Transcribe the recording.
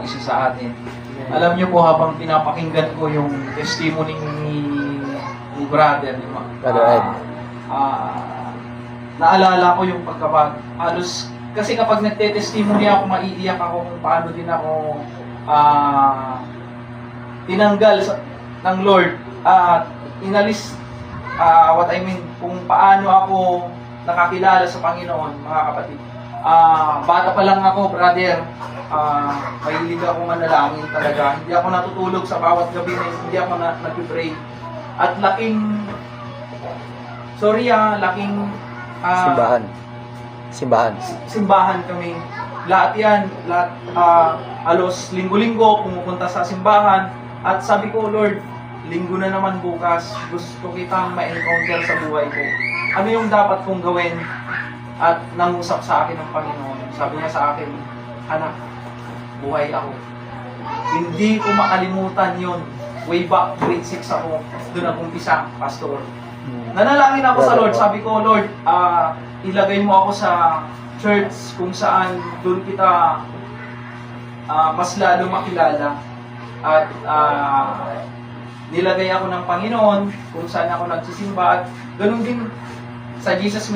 isa sa atin. Alam niyo po, habang pinapakinggan ko yung testimony ni brother, naalala ko yung halos, kasi kapag nagte-testimony ako, maiiyak ako kung paano din ako tinanggal ng Lord at inalis, what I mean, kung paano ako nakakilala sa Panginoon, mga kapatid. Bata pa lang ako, brother, mahilig ako manalangin talaga. Hindi ako natutulog sa bawat gabi na hindi ako nag-pray. At laking simbahan kami. Lahat yan, halos linggo-linggo pumupunta sa simbahan. At sabi ko, Lord, linggo na naman bukas, gusto kitang ma-encounter sa buhay ko. Ano yung dapat kong gawin? At nangusap sa akin ng Panginoon. Sabi niya sa akin, anak, buhay ako. Hindi ko makalimutan yun. Way back, grade 6 ako. Doon ako umpisa, pastor. Nanalangin ako sa Lord. Sabi ko, Lord, ilagay mo ako sa church kung saan doon kita mas lalo makilala. At nilagay ako ng Panginoon kung saan ako nagsisimba. At ganun din sa Jesus